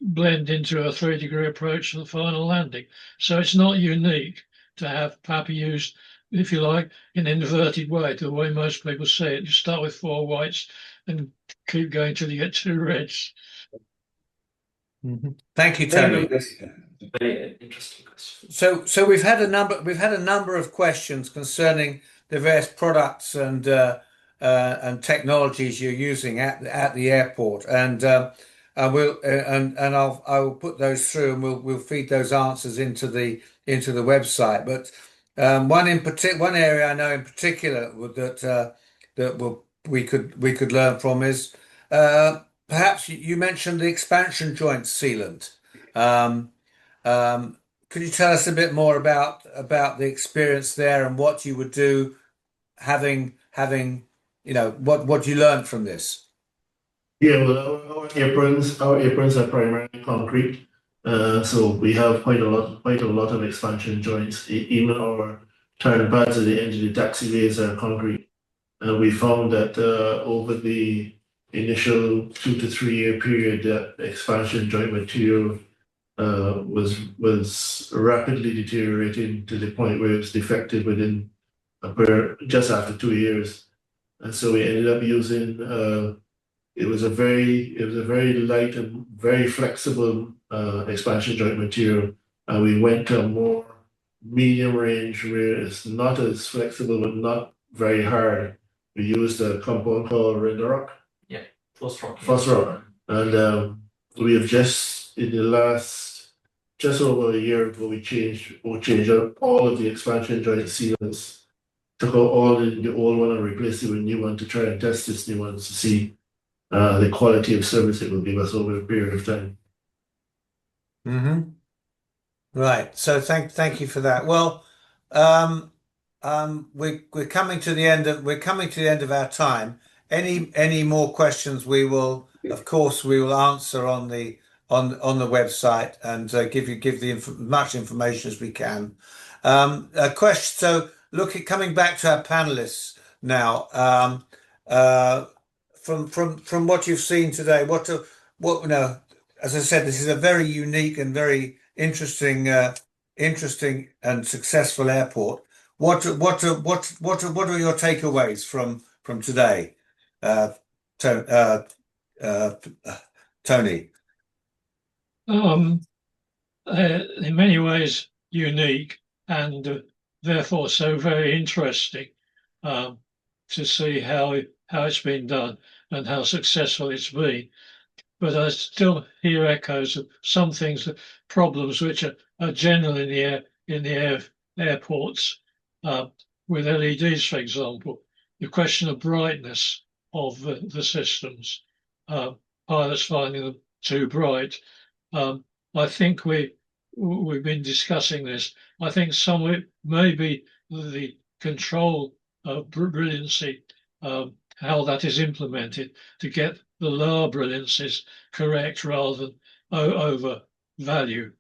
blend into a 3-degree approach for the final landing. So it's not unique to have PAPI used, if you like, in an inverted way, the way most people say it. You start with 4 whites and keep going till you get 2 reds. Thank you, Tony. Very interesting question. So we've had a number of questions concerning the various products and technologies you're using at the airport, and I will put those through, and we'll feed those answers into the website. But one area I know in particular we could learn from is perhaps you mentioned the expansion joint sealant. Could you tell us a bit more about the experience there and what you would do, having what you learned from this? Yeah, well, our aprons are primarily concrete, so we have quite a lot of expansion joints. Even our turn pads at the end of the taxiways are concrete. And we found that over the initial 2 to 3 year period, that expansion joint material was rapidly deteriorating to the point where it was defective within just after 2 years. And so we ended up using it was a very light and very flexible expansion joint material, and we went to a more medium range where it's not as flexible but not very hard. We used a compound called Renderock. Yeah, Phosrock. Phosrock. And we have just in the last just over a year ago we changed out all of the expansion joint sealants, took out all the old one and replaced it with new one to try and test this new one to see the quality of service it will give us over a period of time. Right. So thank you for that. Well, we're coming to the end of our time. Any more questions? We will answer on the website and give much information as we can. A question. So coming back to our panelists now. From what you've seen today, as I said, this is a very unique and very interesting and successful airport. What are your takeaways from today, Tony? In many ways unique and therefore so very interesting to see how it's been done and how successful it's been. But I still hear echoes of some things, problems which are general in the airports with LEDs, for example. The question of brightness of the systems, pilots finding them too bright. I think we've been discussing this. I think some of it may be the control of brilliancy, how that is implemented to get the lower brilliancies correct rather than over value.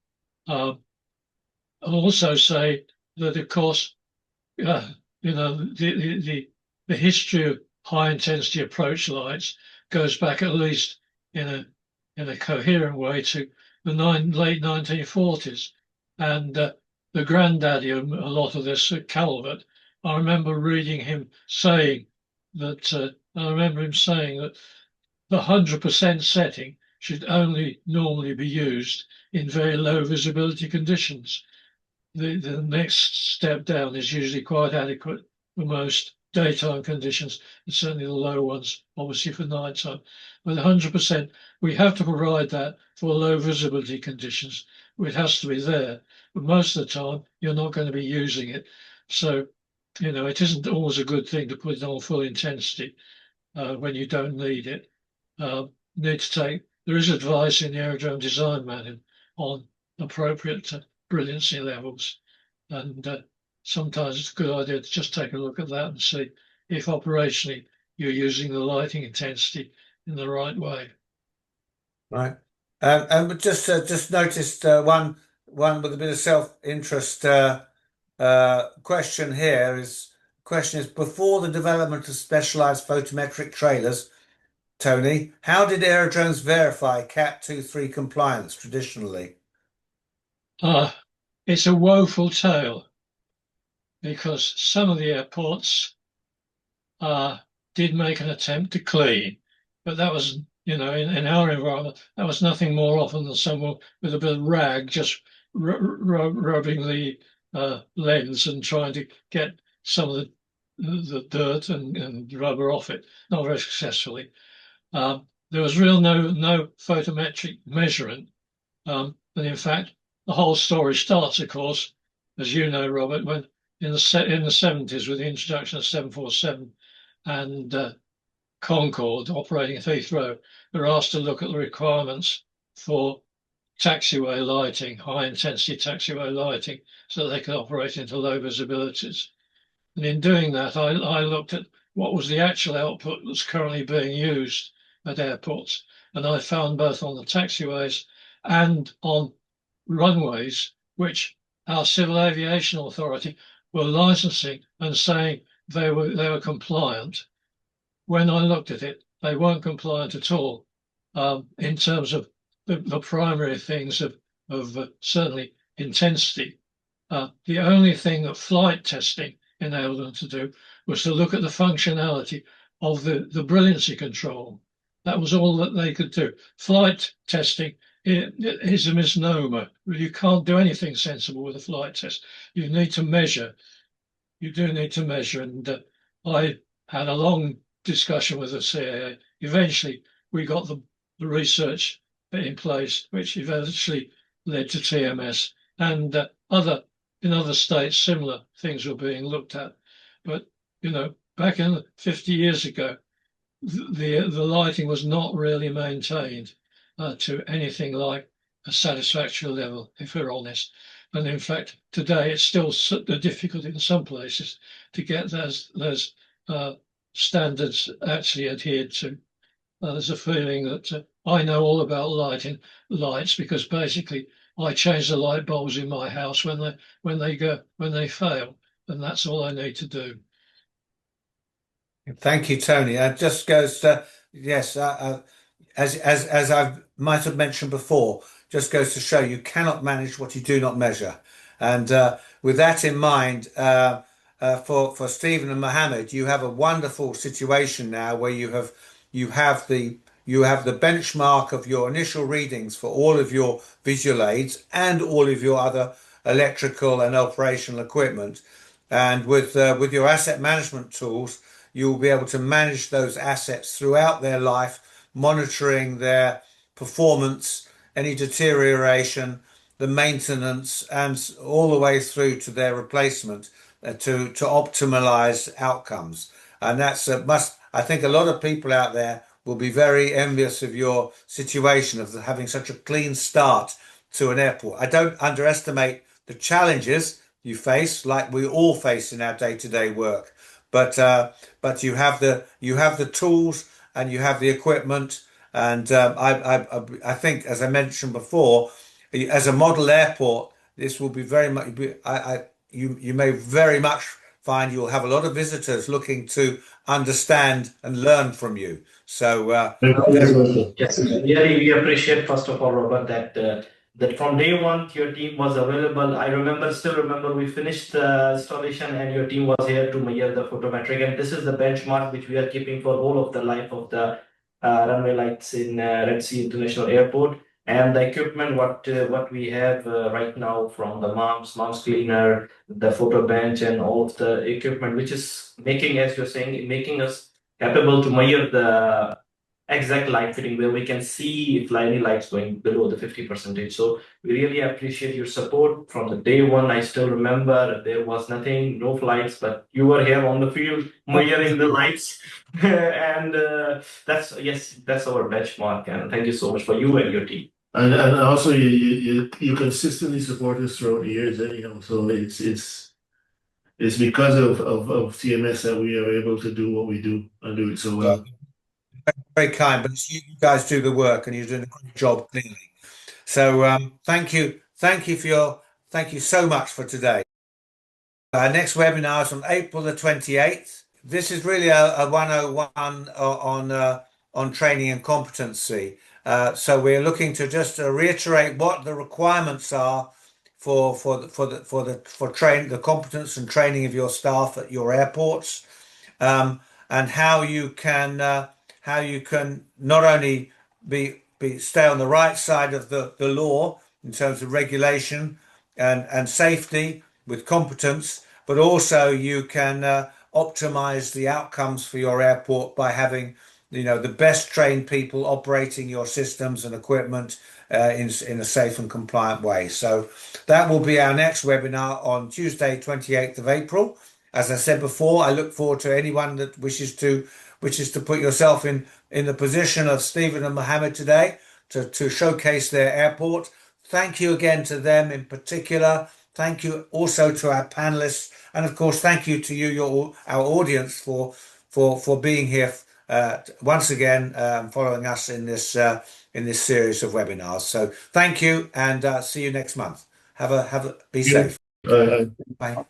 I'll also say that, of course, the history of high intensity approach lights goes back at least in a coherent way to the late 1940s, and the granddaddy of a lot of this, Calvert. I remember reading him saying that. I remember him saying that the 100% setting should only normally be used in very low visibility conditions. The next step down is usually quite adequate for most daytime conditions, and certainly the low ones, obviously for nighttime. But 100%, we have to provide that for low visibility conditions. It has to be there, but most of the time you're not going to be using it. So, it isn't always a good thing to put it on full intensity when you don't need it. There is advice in the Aerodrome Design Manual on appropriate brilliancy levels, and sometimes it's a good idea to just take a look at that and see if operationally you're using the lighting intensity in the right way. Right. And just noticed one one with a bit of self-interest question here is before the development of specialized photometric trailers, Tony, how did aerodromes verify Cat 2.3 compliance traditionally? It's a woeful tale because some of the airports did make an attempt to clean, but that was, in our environment, that was nothing more often than someone with a bit of rag just rubbing the lens and trying to get some of the dirt and rubber off it, not very successfully. There was no photometric measurement, and in fact, the whole story starts, of course, as you know, Robert, when in the 70s with the introduction of 747 and Concorde operating at Heathrow, they were asked to look at the requirements for taxiway lighting, high intensity taxiway lighting, so they could operate into low visibilities. And in doing that, I looked at what was the actual output that's currently being used at airports. And I found both on the taxiways and on runways, which our Civil Aviation Authority were licensing and saying they were compliant. When I looked at it, they weren't compliant at all in terms of the primary things of certainly intensity. The only thing that flight testing enabled them to do was to look at the functionality of the brilliancy control. That was all that they could do. Flight testing is a misnomer. You can't do anything sensible with a flight test. You need to measure. You do need to measure. And I had a long discussion with the CAA. Eventually, we got the research in place, which eventually led to TMS. And in other states, similar things were being looked at. But, back in 50 years ago, the lighting was not really maintained to anything like a satisfactory level, if we're honest. And in fact, today it's still difficult in some places to get those standards actually adhered to. There's a feeling that I know all about lights because basically I change the light bulbs in my house when they fail, and that's all I need to do. Thank you, Tony. It just goes to, yes, as I might have mentioned before, just goes to show you cannot manage what you do not measure. And with that in mind, for Stephen and Muhammad, you have a wonderful situation now where you have the benchmark of your initial readings for all of your visual aids and all of your other electrical and operational equipment. And with your asset management tools, you'll be able to manage those assets throughout their life, monitoring their performance, any deterioration, the maintenance, and all the way through to their replacement to optimize outcomes. And that's a must. I think a lot of people out there will be very envious of your situation of having such a clean start to an airport. I don't underestimate the challenges you face, like we all face in our day-to-day work. But you have the tools and you have the equipment, and I think, as I mentioned before, as a model airport, this will be very much. You may very much find you'll have a lot of visitors looking to understand and learn from you. So yes, really, we appreciate first of all, Robert, that from day one your team was available. I still remember we finished the installation and your team was here to measure the photometric, and this is the benchmark which we are keeping for all of the life of the runway lights in Red Sea International Airport. And the equipment, what we have right now, from the mouse cleaner, the photo bench, and all of the equipment, which is making, as you're saying, making us capable to measure the exact light fitting, where we can see if any lights going below the 50%. So we really appreciate your support from the day one. I still remember there was nothing, no flights, but you were here on the field measuring the lights. And that's our benchmark. And thank you so much for you and your team. And also you consistently support us throughout the years, anyhow. So it's because of TMS that we are able to do what we do and do it so well. very kind, but you guys do the work and you're doing a great job clearly. So thank you thank you so much for today. Our next webinar is on April the 28th. This is really a 101 on training and competency. So we're looking to just reiterate what the requirements are for the competence and training of your staff at your airports, and how you can not only stay on the right side of the law in terms of regulation and safety with competence, but also you can optimize the outcomes for your airport by having the best trained people operating your systems and equipment in a safe and compliant way. So that will be our next webinar on Tuesday, 28th of April. As I said before, I look forward to anyone that wishes to put yourself in the position of Stephen and Muhammad today to showcase their airport. Thank you again to them in particular. Thank you also to our panelists, and of course, thank you to you, our audience, for being here once again, following us in this series of webinars. So thank you, and see you next month. Be safe. Bye. Bye.